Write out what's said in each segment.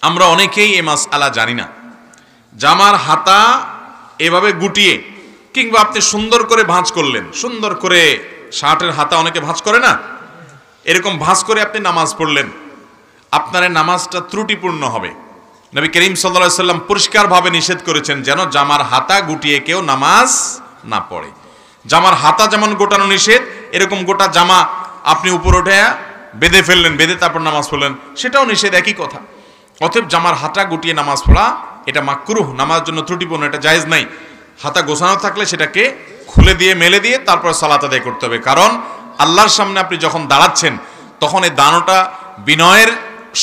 আমরা অনেকেই এই মাসআলা জানি না। জামার হাতা এভাবে গুটিয়ে কিংবা আপনি সুন্দর করে ভাঁজ করলেন, সুন্দর করে শার্টের হাতা অনেকে ভাঁজ করে না, এরকম ভাঁজ করে আপনি নামাজ পড়লেন, আপনার নামাজটা ত্রুটিপূর্ণ হবে। নবী করিম সাল্লাল্লাহু আলাইহি সাল্লাম পরিষ্কারভাবে নিষেধ করেছেন যেন জামার হাতা গুটিয়ে কেউ নামাজ না পড়ে। জামার হাতা যেমন গোটানো নিষেধ, এরকম গোটা জামা আপনি উপর উঠে বেঁধে ফেললেন, বেঁধে তারপর নামাজ পড়লেন, সেটাও নিষেধ, একই কথা। অতএব জামার হাতা গুটিয়ে নামাজ পড়া এটা মাকরুহ, নামাজের জন্য ত্রুটিপূর্ণ, এটা জায়েজ নাই। হাতা গোছানো থাকলে সেটাকে খুলে দিয়ে মেলে দিয়ে তারপর সালাত আদায় করতে হবে। কারণ আল্লাহর সামনে আপনি যখন দাঁড়াচ্ছেন তখন এই দানোটা বিনয়ের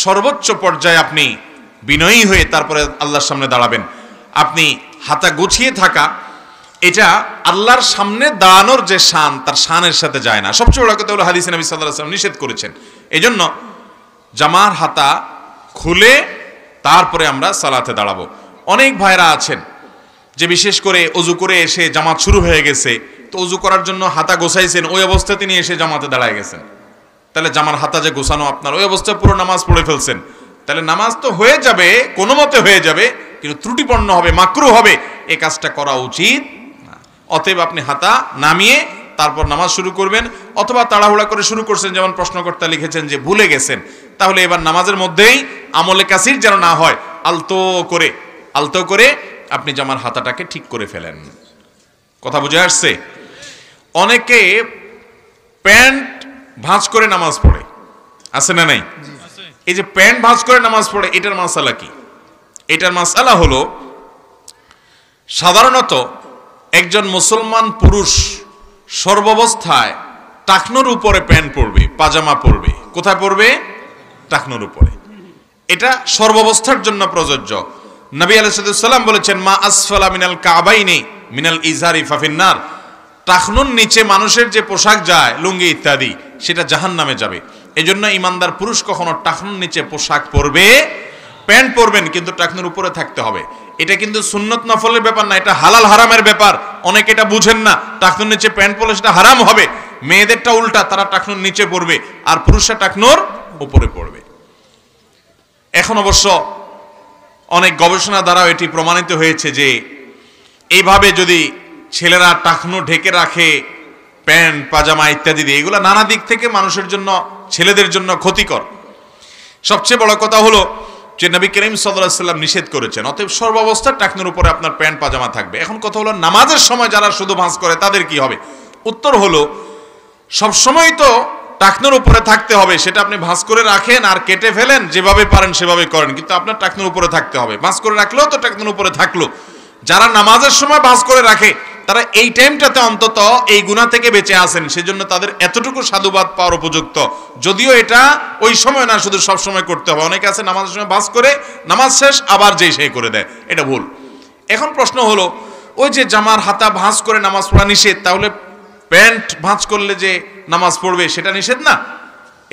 সর্বোচ্চ পর্যায়ে আপনি বিনয়ী হয়ে তারপরে আল্লাহর সামনে দাঁড়াবেন। আপনি হাতা গুছিয়ে থাকা এটা আল্লাহর সামনে দাঁড়ানোর যে শান, তার শানের সাথে যায় না। সবচেয়ে বড় কথা হলো হাদিসে নবী সাল্লাল্লাহু আলাইহি ওয়াসাল্লাম নিষেধ করেছেন। এজন্য জামার হাতা খুলে তারপরে আমরা সালাতে দাঁড়াবো। অনেক ভাইরা আছেন যে বিশেষ করে অজু করে এসে জামাত শুরু হয়ে গেছে, তো অজু করার জন্য হাতা গোছাইছেন, ওই অবস্থায় তিনি এসে জামাতে দাঁড়ায় গেছেন। তাহলে জামার হাতা যে গোছানো আপনার, ওই অবস্থায় পুরো নামাজ পড়ে ফেলছেন। তাহলে নামাজ তো হয়ে যাবে, কোনো মতে হয়ে যাবে, কিন্তু ত্রুটিপূর্ণ হবে, মাকরুহ হবে, এই কাজটা করা উচিত না। অতএব আপনি হাতা নামিয়ে তারপর নামাজ শুরু করবেন, অথবা তাড়াহুড়া করে শুরু করছেন, যেমন প্রশ্নকর্তা লিখেছেন যে ভুলে গেছেন, তাহলে এবার নামাজের মধ্যেই আমলে কাসির যেন না হয়, আলতো করে আপনি জামার হাতাটাকে ঠিক করে ফেলেন। কথা বুঝে আসছে? অনেকে প্যান্ট ভাঁজ করে নামাজ পড়ে, আছে না নাই? এই যে প্যান্ট ভাঁজ করে নামাজ পড়ে, এটার মাসালা কি? এটার মাসালা হলো, সাধারণত একজন মুসলমান পুরুষ সর্বাবস্থায় টাকনোর উপরে প্যান্ট পরবে, পাজামা পরবে। কোথায় পরবে? টাকনোর উপরে। এটা সর্বাবস্থার জন্য প্রযোজ্য। নবী আলাইহিস সালাম বলেছেন, মা আসফালা মিনাল কাবাইনি মিনাল ইজারি ফাফিন্নার। টাকনুর নিচে মানুষের যে পোশাক যায়, লুঙ্গি ইত্যাদি, সেটা জাহান্নামে যাবে। এজন্য ইমানদার পুরুষ কখনো টাকনুর নিচে পোশাক পরবে, প্যান্ট পরবেন, কিন্তু টাকনুর উপরে থাকতে হবে। এটা কিন্তু সুন্নত নফলের ব্যাপার না, এটা হালাল হারামের ব্যাপার। অনেকে এটা বুঝেন না, টাকনুর নিচে প্যান্ট পরলে সেটা হারাম হবে। মেয়েদেরটা উল্টা, তারা টাকনুর নিচে পরবে আর পুরুষরা টাকনুর উপরে পরবে। এখন অবশ্য অনেক গবেষণা দ্বারাও এটি প্রমাণিত হয়েছে যে এইভাবে যদি ছেলেরা টাকনু ঢেকে রাখে প্যান্ট পাজামা ইত্যাদি দিয়ে, এগুলো নানা দিক থেকে মানুষের জন্য, ছেলেদের জন্য ক্ষতিকর। সবচেয়ে বড় কথা হলো যে নবী করিম সাল্লাল্লাহু আলাইহি ওয়াসাল্লাম নিষেধ করেছেন, অতএব সর্বাবস্থা টাকনুর উপরে আপনার প্যান্ট পাজামা থাকবে। এখন কথা হলো, নামাজের সময় যারা শুধু ভাঁজ করে তাদের কি হবে? উত্তর হলো, সবসময় তো টাকনুর উপরে থাকতে হবে, সেটা আপনি ভাঁজ করে রাখেন আর কেটে ফেলেন, যেভাবে পারেন সেভাবে করেন, কিন্তু আপনার টাকনুর উপরে থাকতে হবে। ভাঁজ করে রাখলেও তো টাকনুর উপরে থাকলো। যারা নামাজের সময় ভাঁজ করে রাখে তারা এই টাইমটাতে অন্তত এই গুনাহ থেকে বেঁচে আসেন, সেজন্য তাদের এতটুকু সাধুবাদ পাওয়ার উপযুক্ত। যদিও এটা ওই সময় না, শুধু সব সময় করতে হবে। অনেকে আছে নামাজের সময় ভাঁজ করে, নামাজ শেষ আবার যেই সেই করে দেয়, এটা ভুল। এখন প্রশ্ন হলো, ওই যে জামার হাতা ভাঁজ করে নামাজ পড়া নিষেধ, তাহলে প্যান্ট ভাঁজ করলে যে নামাজ পড়বে সেটা নিষেধ না?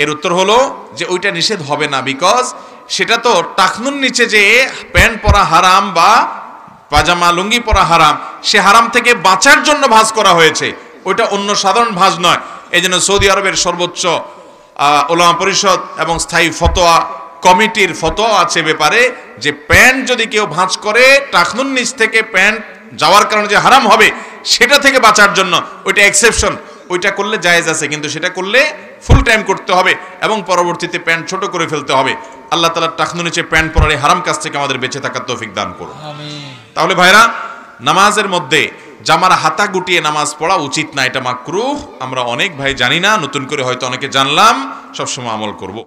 এর উত্তর হলো যে ওইটা নিষেধ হবে না, বিকজ সেটা তো টাকনুর নিচে যে প্যান্ট পরা হারাম বা পাজামা লুঙ্গি পরা হারাম, সে হারাম থেকে বাঁচার জন্য ভাঁজ করা হয়েছে, ওইটা অন্য সাধারণ ভাঁজ নয়। এই জন্য সৌদি আরবের সর্বোচ্চ উলামা পরিষদ এবং স্থায়ী ফতোয়া কমিটির ফতোয়া আছে ব্যাপারে, যে প্যান্ট যদি কেউ ভাঁজ করে টাকনুর নিচ থেকে প্যান্ট যাওয়ার কারণে যে হারাম হবে, সেটা থেকে বাঁচার জন্য ওইটা এক্সেপশন, ওইটা করলে জায়েজ আছে, কিন্তু সেটা করলে ফুল টাইম করতে হবে এবং পরবর্তীতে প্যান্ট ছোট করে ফেলতে হবে। আল্লাহ তাআলা টাকনুর নিচে প্যান্ট পরার এই হারাম কাজ থেকে আমাদের বেঁচে থাকার তৌফিক দান করুন। তাহলে ভাইরা, নামাজের মধ্যে জামার হাতা গুটিয়ে নামাজ পড়া উচিত না, এটা মাকরুহ। আমরা অনেক ভাই জানি না, নতুন করে হয়তো অনেকে জানলাম, সবসময় আমল করব।